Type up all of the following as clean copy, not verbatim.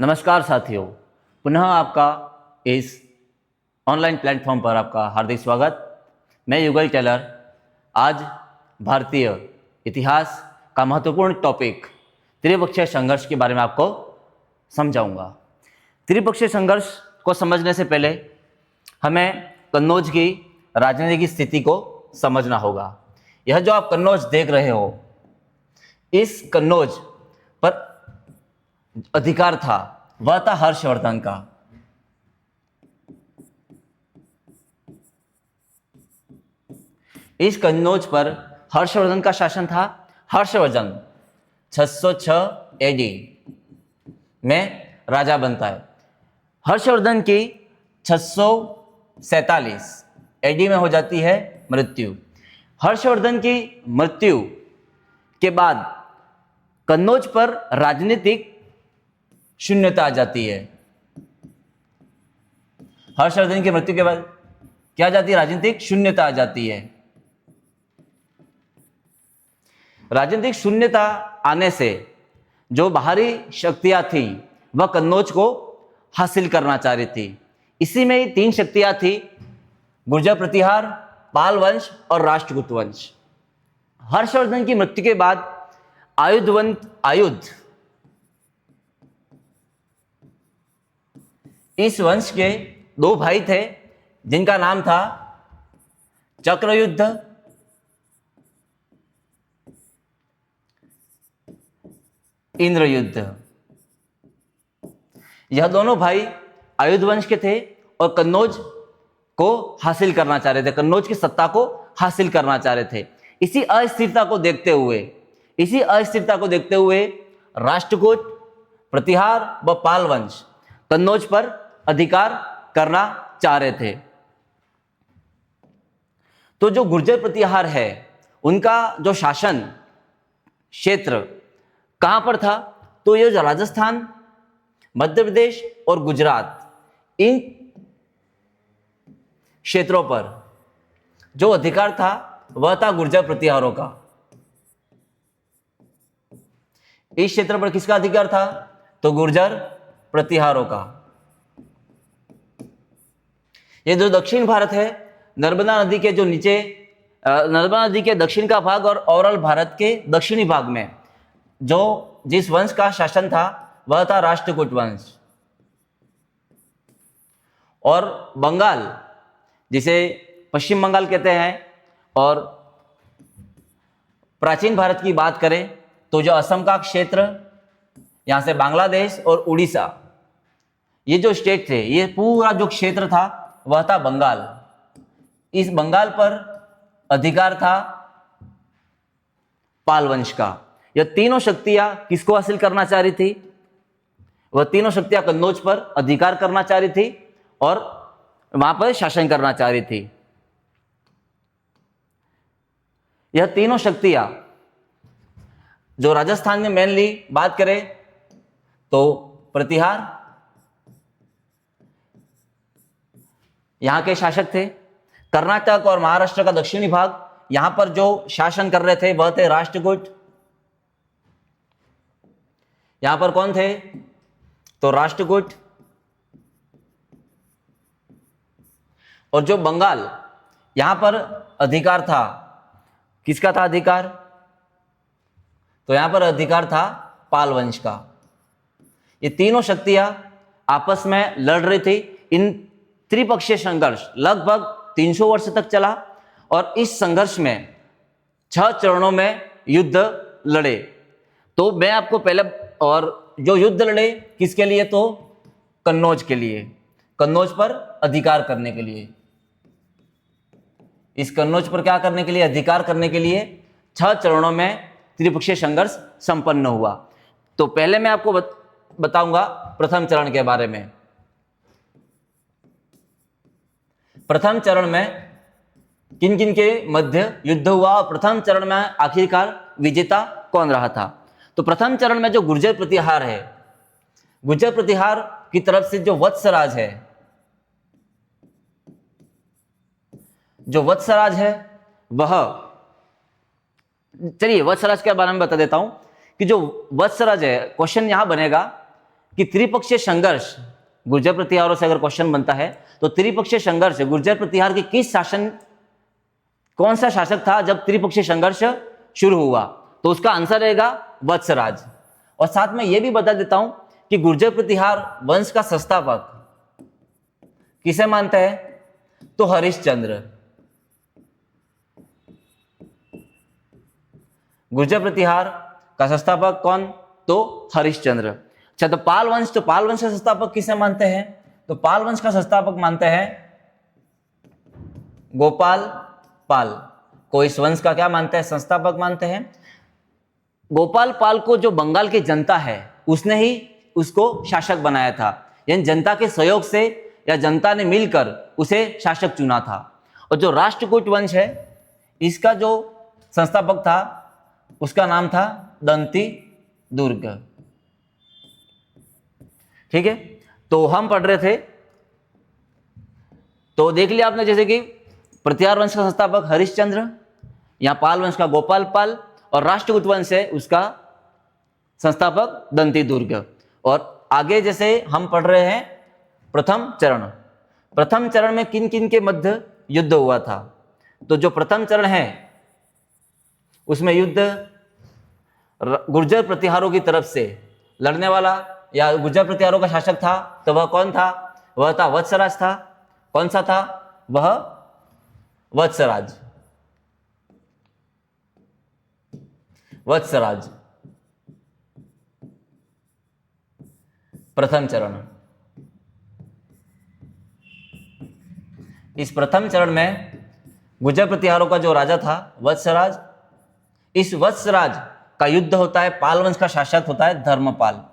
नमस्कार साथियों, पुनः आपका इस ऑनलाइन प्लेटफॉर्म पर आपका हार्दिक स्वागत। मैं युगल टेलर आज भारतीय इतिहास का महत्वपूर्ण टॉपिक त्रिपक्षीय संघर्ष के बारे में आपको समझाऊंगा। त्रिपक्षीय संघर्ष को समझने से पहले हमें कन्नौज की राजनीतिक स्थिति को समझना होगा। यह जो आप कन्नौज देख रहे हो, इस कन्नौज पर अधिकार था वह था हर्षवर्धन का। इस कन्नौज पर हर्षवर्धन का शासन था। हर्षवर्धन 606 एडी में राजा बनता है। हर्षवर्धन की 647 एडी में हो जाती है मृत्यु। हर्षवर्धन की मृत्यु के बाद कन्नौज पर राजनीतिक शून्यता आ जाती है। हर्षवर्धन की मृत्यु के बाद क्या आ जाती है? राजनीतिक शून्यता आ जाती है। राजनीतिक शून्यता आने से जो बाहरी शक्तियां थी वह कन्नौज को हासिल करना चाह रही थी। इसी में ही 3 शक्तियां थी: गुर्जर प्रतिहार, पाल वंश और राष्ट्रकूट वंश। हर्षवर्धन की मृत्यु के बाद आयुध इस वंश के 2 भाई थे जिनका नाम था चक्रयुद्ध इंद्रयुद्ध। यह दोनों भाई आयुध वंश के थे और कन्नौज को हासिल करना चाह रहे थे, कन्नौज की सत्ता को हासिल करना चाह रहे थे। इसी अस्थिरता को देखते हुए राष्ट्रकूट, प्रतिहार व पाल वंश कन्नौज पर अधिकार करना चाह रहे थे। तो जो गुर्जर प्रतिहार है उनका जो शासन क्षेत्र कहां पर था? तो ये जो राजस्थान, मध्य प्रदेश और गुजरात, इन क्षेत्रों पर जो अधिकार था वह था गुर्जर प्रतिहारों का। इस क्षेत्र पर किसका अधिकार था? तो गुर्जर प्रतिहारों का। ये जो दक्षिण भारत है, नर्मदा नदी के जो नीचे, नर्मदा नदी के दक्षिण का भाग और ओवरऑल भारत के दक्षिणी भाग में जो जिस वंश का शासन था वह था राष्ट्रकूट वंश। और बंगाल, जिसे पश्चिम बंगाल कहते हैं, और प्राचीन भारत की बात करें तो जो असम का क्षेत्र, यहां से बांग्लादेश और उड़ीसा, ये जो स्टेट थे, ये पूरा जो क्षेत्र था वह था बंगाल। इस बंगाल पर अधिकार था पाल वंश का। यह तीनों शक्तियां किसको हासिल करना चाह रही थी? वह तीनों शक्तियां कन्नौज पर अधिकार करना चाह रही थी और वहां पर शासन करना चाह रही थी। यह तीनों शक्तियां जो राजस्थान में मेनली बात करें तो प्रतिहार यहां के शासक थे। कर्नाटक और महाराष्ट्र का दक्षिणी भाग, यहां पर जो शासन कर रहे थे वह थे राष्ट्रकूट। यहां पर कौन थे? तो राष्ट्रकूट। और जो बंगाल, यहां पर अधिकार था, किसका था अधिकार? तो यहां पर अधिकार था पाल वंश का। ये तीनों शक्तियां आपस में लड़ रही थी। इन त्रिपक्षीय संघर्ष लगभग 300 वर्ष तक चला और इस संघर्ष में 6 चरणों में युद्ध लड़े। तो मैं आपको पहले, और जो युद्ध लड़े किसके लिए? तो कन्नौज के लिए, कन्नौज पर अधिकार करने के लिए। इस कन्नौज पर क्या करने के लिए? अधिकार करने के लिए 6 चरणों में त्रिपक्षीय संघर्ष संपन्न हुआ। तो पहले मैं आपको बताऊंगा प्रथम चरण के बारे में। प्रथम चरण में किन किन के मध्य युद्ध हुआ और प्रथम चरण में आखिरकार विजेता कौन रहा था? तो प्रथम चरण में जो गुर्जर प्रतिहार है, गुर्जर प्रतिहार की तरफ से जो वत्सराज है, वह, चलिए वत्सराज के बारे में बता देता हूं कि जो वत्सराज है, क्वेश्चन यहां बनेगा कि त्रिपक्षीय संघर्ष, गुर्जर प्रतिहारों से अगर क्वेश्चन बनता है तो त्रिपक्षीय संघर्ष गुर्जर प्रतिहार के किस शासन, कौन सा शासक था जब त्रिपक्षीय संघर्ष शुरू हुआ, तो उसका आंसर रहेगा वत्सराज। और साथ में यह भी बता देता हूं कि गुर्जर प्रतिहार वंश का संस्थापक किसे मानते हैं, तो हरिश्चंद्र। गुर्जर प्रतिहार का संस्थापक कौन, तो हरिश्चंद्र। अच्छा, तो पाल वंश का संस्थापक किसे मानते हैं, तो पाल वंश का संस्थापक मानते हैं गोपाल पाल को। इस वंश का क्या मानते हैं, संस्थापक मानते हैं। गोपाल पाल को जो बंगाल की जनता है उसने ही उसको शासक बनाया था, यानी जनता के सहयोग से या जनता ने मिलकर उसे शासक चुना था। और जो राष्ट्रकूट वंश है इसका जो संस्थापक था उसका नाम था दंती दुर्ग। ठीक है, तो हम पढ़ रहे थे, तो देख लिया आपने जैसे कि प्रतिहार वंश का संस्थापक हरिश्चंद्र, यहां पाल वंश का गोपाल पाल, और राष्ट्रकूट वंश है उसका संस्थापक दंती दुर्ग। और आगे जैसे हम पढ़ रहे हैं प्रथम चरण में किन किन के मध्य युद्ध हुआ था, तो जो प्रथम चरण है उसमें युद्ध गुर्जर प्रतिहारों की तरफ से लड़ने वाला या गुर्जर प्रतिहारों का शासक था, तो वह कौन था, वह था वत्सराज था। कौन सा था, वह वत्सराज। प्रथम चरण। इस प्रथम चरण में गुर्जर प्रतिहारों का जो राजा था वत्सराज, इस वत्सराज का युद्ध होता है, पाल वंश का शासक होता है धर्मपाल।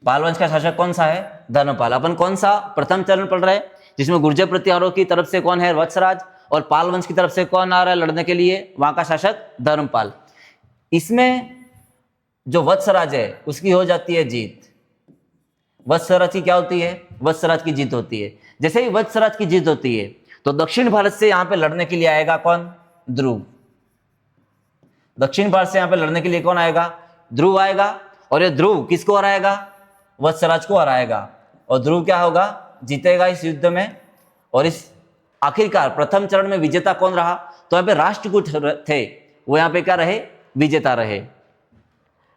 पाल वंश का शासक कौन सा है, धर्मपाल। अपन कौन सा प्रथम चरण पढ़ रहे हैं, जिसमें गुर्जर प्रतिहारों की तरफ से कौन है, वत्सराज, और पाल वंश की तरफ से कौन आ रहा है लड़ने के लिए, वहां का शासक धर्मपाल। इसमें जो वत्सराज है उसकी हो जाती है जीत। वत्सराज की क्या होती है, वत्सराज की जीत होती है। जैसे ही वत्सराज की जीत होती है तो दक्षिण भारत से यहां पे लड़ने के लिए आएगा कौन, ध्रुव। दक्षिण भारत से यहां पे लड़ने के लिए कौन आएगा, ध्रुव आएगा। और ये ध्रुव किसको हराएगा, वत्सराज को हराएगा। और ध्रुव क्या होगा, जीतेगा इस युद्ध में। और इस आखिरकार प्रथम चरण में विजेता कौन रहा, तो यहाँ पे राष्ट्रकूट थे, वो यहाँ पे क्या रहे, विजेता रहे।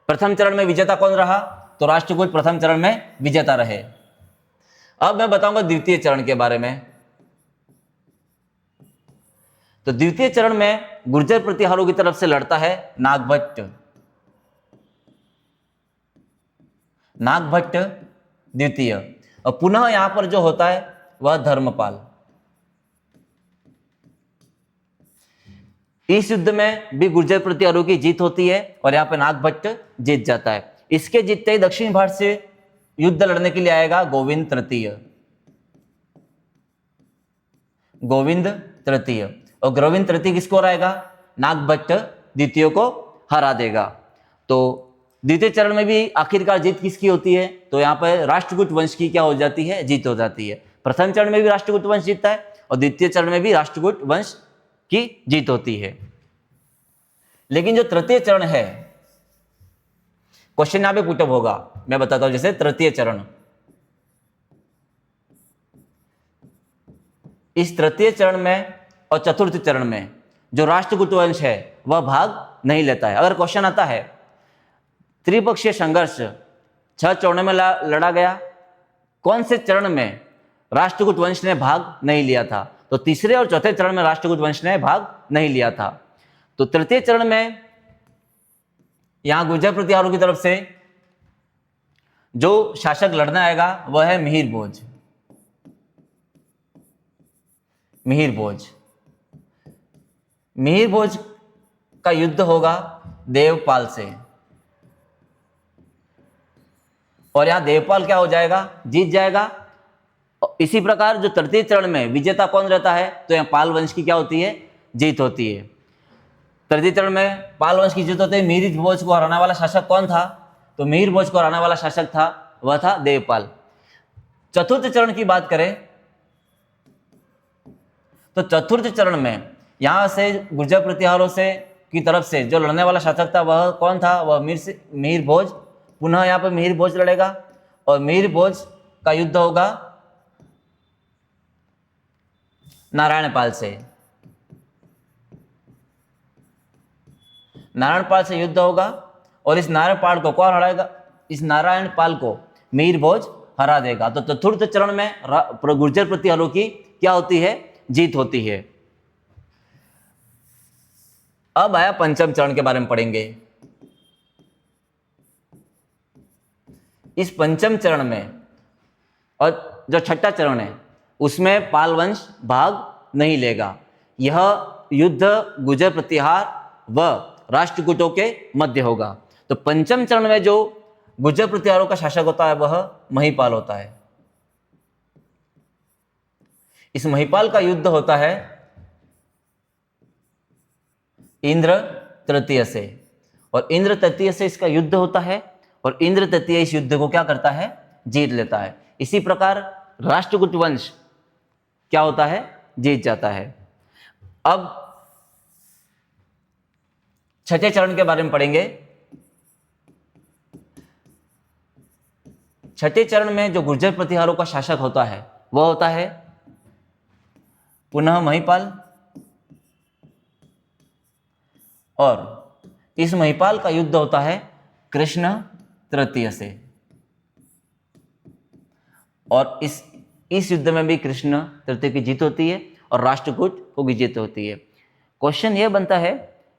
प्रथम चरण में विजेता कौन रहा, तो राष्ट्रकूट प्रथम चरण में विजेता रहे। अब मैं बताऊंगा द्वितीय चरण के बारे में। तो द्वितीय चरण में गुर्जर प्रतिहारों की तरफ से लड़ता है नागभट्ट। नागभट्ट द्वितीय। और पुनः यहां पर जो होता है वह धर्मपाल। इस युद्ध में भी गुर्जर प्रतिहारों की जीत होती है और यहां पर नागभट्ट जीत जाता है। इसके जीतते ही दक्षिण भारत से युद्ध लड़ने के लिए आएगा गोविंद तृतीय। गोविंद तृतीय। और गोविंद तृतीय किसको हराएगा, नागभट्ट द्वितीय को हरा देगा। तो द्वितीय चरण में भी आखिरकार जीत किसकी होती है, तो यहां पर राष्ट्रकूट वंश की क्या हो जाती है, जीत हो जाती है। प्रथम चरण में भी राष्ट्रकूट वंश जीतता है और द्वितीय चरण में भी राष्ट्रकूट वंश की जीत होती है। लेकिन जो तृतीय चरण है, क्वेश्चन यहां पे पुटअप होगा, मैं बताता हूं। जैसे तृतीय चरण, इस तृतीय चरण में और चतुर्थ चरण में जो राष्ट्रकूट वंश है वह भाग नहीं लेता है। अगर क्वेश्चन आता है त्रिपक्षीय संघर्ष 6 चरणों में लड़ा गया, कौन से चरण में राष्ट्रकूट वंश ने भाग नहीं लिया था, तो तीसरे और चौथे चरण में राष्ट्रकूट वंश ने भाग नहीं लिया था। तो तृतीय चरण में यहां गुर्जर प्रतिहारों की तरफ से जो शासक लड़ने आएगा वह है मिहिर भोज। मिहिर भोज। मिहिर भोज का युद्ध होगा देवपाल से और यहां देवपाल क्या हो जाएगा, जीत जाएगा। इसी प्रकार जो तृतीय चरण में विजेता कौन रहता है, तो यहां पाल वंश की क्या होती है, जीत होती है। तृतीय चरण में पाल वंश की जीत होती है। मिहिर भोज को हराने वाला शासक कौन था, तो मिहिर भोज को हराने वाला शासक था वह था देवपाल। चतुर्थ चरण की बात करें तो चतुर्थ चरण में यहां से गुर्जर प्रतिहारों से की तरफ से जो लड़ने वाला शासक था वह कौन था? वह मिहिर भोज। पुनः यहाँ पर मिहिर भोज लड़ेगा और मिहिर भोज का युद्ध होगा नारायणपाल से। नारायणपाल से युद्ध होगा और इस नारायणपाल को कौन हराएगा? इस नारायणपाल को मिहिर भोज हरा देगा। तो चतुर्थ चरण में गुर्जर प्रतिहारों की क्या होती है? जीत होती है। अब आया पंचम चरण के बारे में पढ़ेंगे। इस पंचम चरण में और जो छठा चरण है उसमें पाल वंश भाग नहीं लेगा। यह युद्ध गुर्जर प्रतिहार व राष्ट्रकूटों के मध्य होगा। तो पंचम चरण में जो गुर्जर प्रतिहारों का शासक होता है वह महिपाल होता है। इस महिपाल का युद्ध होता है इंद्र तृतीय से, और इंद्र तृतीय से इसका युद्ध होता है और इंद्र तृतीय इस युद्ध को क्या करता है? जीत लेता है। इसी प्रकार राष्ट्रकूट वंश क्या होता है? जीत जाता है। अब छठे चरण के बारे में पढ़ेंगे। छठे चरण में जो गुर्जर प्रतिहारों का शासक होता है वह होता है पुनः महिपाल, और इस महिपाल का युद्ध होता है कृष्ण तृतीय से, और इस युद्ध में भी कृष्ण तृतीय की जीत होती है और राष्ट्रकूट को भी जीत होती है। क्वेश्चन यह बनता है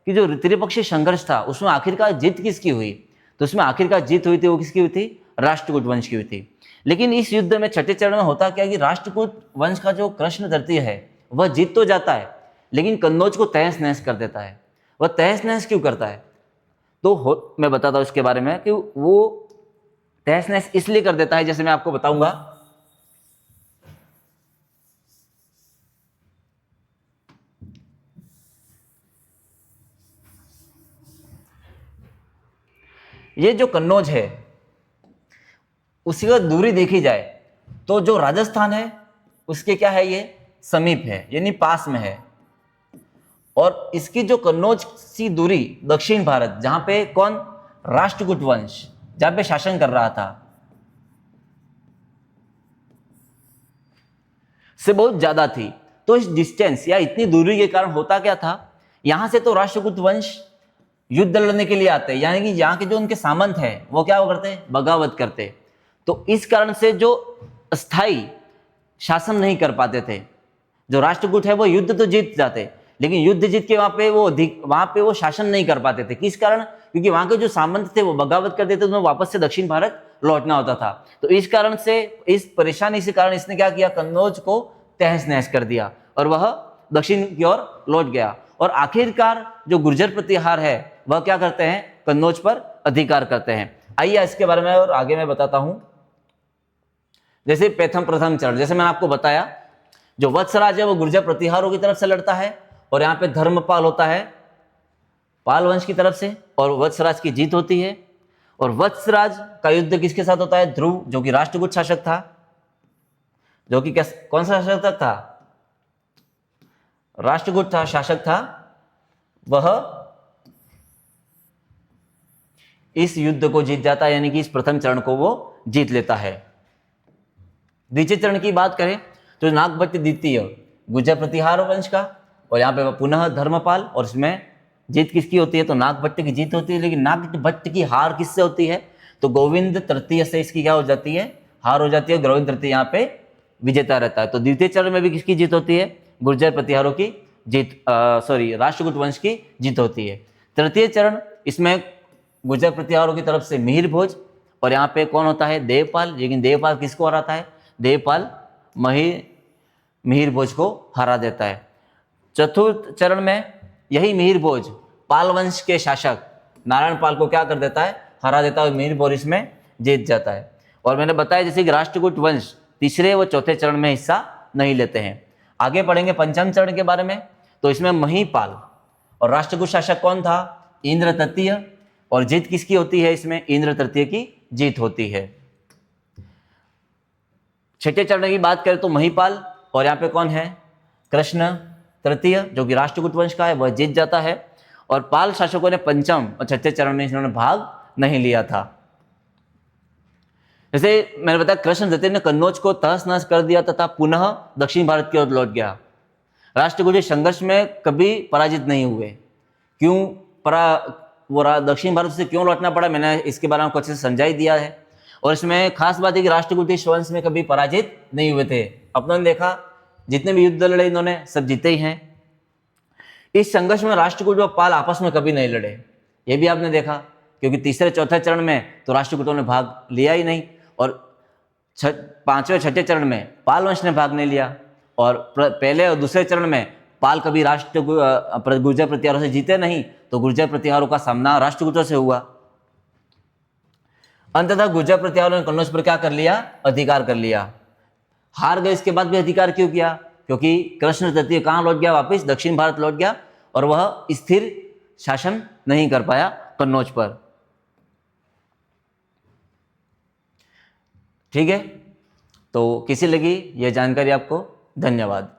कि जो त्रिपक्षीय संघर्ष था उसमें आखिरकार जीत किसकी हुई? तो उसमें आखिरकार जीत हुई थी वो किसकी हुई थी? राष्ट्रकूट वंश की हुई थी। लेकिन इस युद्ध में छठे चरण में होता क्या कि राष्ट्रकूट वंश का जो कृष्ण तृतीय है वह जीत तो जाता है लेकिन कन्नौज को तहस नहस कर देता है। वह तहस नहस क्यों करता है? तो मैं बताता हूं इसके बारे में कि वो तहस नहस इसलिए कर देता है, जैसे मैं आपको बताऊंगा। ये जो कन्नौज है उसकी अगर दूरी देखी जाए तो जो राजस्थान है उसके क्या है? ये समीप है, यानी पास में है। और इसकी जो कन्नौज सी दूरी दक्षिण भारत, जहां पे कौन? राष्ट्रकूट वंश जहां पे शासन कर रहा था, से बहुत ज्यादा थी। तो इस डिस्टेंस या इतनी दूरी के कारण होता क्या था? यहां से तो राष्ट्रकूट वंश युद्ध लड़ने के लिए आते, यानी कि यहाँ के जो उनके सामंत है वो क्या करते? बगावत करते। तो इस कारण से जो अस्थाई शासन नहीं कर पाते थे। जो राष्ट्रकूट है वो युद्ध तो जीत जाते लेकिन युद्ध जीत के वहां पे वो शासन नहीं कर पाते थे। किस कारण? क्योंकि वहां के जो सामंत थे वो बगावत कर देते थे, उन्हें वापस से दक्षिण भारत लौटना होता था। तो इस कारण से, इस परेशानी से कारण इसने क्या किया? कन्नौज को तहस नहस कर दिया और वह दक्षिण की ओर लौट गया। और आखिरकार जो गुर्जर प्रतिहार है वह क्या करते हैं? कन्नौज पर अधिकार करते हैं। आइए इसके बारे में और आगे मैं बताता हूं। जैसे प्रथम चरण, जैसे मैंने आपको बताया, जो वत्सराज है वो गुर्जर प्रतिहारों की तरफ से लड़ता है और यहाँ पे धर्मपाल होता है पाल वंश की तरफ से, और वत्सराज की जीत होती है। और वत्सराज का युद्ध किसके साथ होता है? ध्रुव, जो कि राष्ट्रकूट शासक था, जो कि कौन सा शासक था? राष्ट्रकूट था, शासक था। वह इस युद्ध को जीत जाता है, यानी कि इस प्रथम चरण को वो जीत लेता है। द्वितीय चरण की बात करें तो नागभट्ट द्वितीय गुर्जर प्रतिहार वंश का, और यहाँ पे पुनः धर्मपाल, और इसमें जीत किसकी होती है? तो नागभट्ट की जीत होती है। लेकिन नागभट्ट की हार किससे होती है? तो गोविंद तृतीय से इसकी क्या हो जाती है? हार हो जाती है। गोविंद तृतीय यहाँ पे विजेता रहता है। तो द्वितीय चरण में भी किसकी जीत होती है? गुर्जर प्रतिहारों की जीत, राष्ट्रकूट वंश की जीत होती है। तृतीय चरण, इसमें गुर्जर प्रतिहारों की तरफ से मिहिर भोज, और यहाँ पे कौन होता है? देवपाल। लेकिन देवपाल किसको हराता है? देवपाल मिहिर भोज को हरा देता है। चतुर्थ चरण में यही मिहिर भोज पाल वंश के शासक नारायण पाल को क्या कर देता है? हरा देता है, और मिहिर भोज इसमें जीत जाता है। और मैंने बताया जैसे कि राष्ट्रकूट वंश तीसरे व चौथे चरण में हिस्सा नहीं लेते हैं। आगे पढ़ेंगे पंचम चरण के बारे में। तो इसमें महिपाल और राष्ट्रकूट शासक कौन था? इंद्र तृतीय, और जीत किसकी होती है? इसमें इंद्र तृतीय की जीत होती है। छठे चरण की बात करें तो महिपाल, और यहाँ पे कौन है? कृष्ण तृतीय, जो कि राष्ट्रकूट वंश का है, वह जीत जाता है। और पाल शासकों ने पंचम और छठे चरण में इन्होंने भाग नहीं लिया था। जैसे मैंने बताया, कृष्ण द्वितीय ने कन्नौज को तहस नहस कर दिया तथा पुनः दक्षिण भारत की ओर लौट गया। राष्ट्रकूट संघर्ष में कभी पराजित नहीं हुए। क्यों दक्षिण भारत से क्यों लौटना पड़ा, मैंने इसके बारे में कुछ समझा ही दिया है। और इसमें खास बात है कि राष्ट्रकूट वंश में कभी पराजित नहीं हुए थे। अपनों ने देखा जितने भी युद्ध लड़े इन्होंने सब जीते ही हैं। इस संघर्ष में राष्ट्रकूट और पाल आपस में कभी नहीं लड़े, ये भी आपने देखा, क्योंकि तीसरे चौथे चरण में तो राष्ट्रकूटों ने भाग लिया ही नहीं, और पांचवें छठे चरण में पाल वंश ने भाग नहीं लिया। और पहले और दूसरे चरण में पाल कभी गुर्जर प्रतिहारों से जीते नहीं, तो गुर्जर प्रतिहारों का सामना राष्ट्रकूटों से हुआ। अंततः गुर्जर प्रतिहारों ने कन्नौज पर क्या कर लिया, अधिकार कर लिया। हार गए, इसके बाद भी अधिकार क्यों किया, क्योंकि कृष्ण द्वितीय कहाँ लौट गया, वापस दक्षिण भारत लौट गया, और वह स्थिर शासन नहीं कर पाया कन्नौज पर। ठीक है, तो कैसी लगी यह जानकारी आपको? धन्यवाद।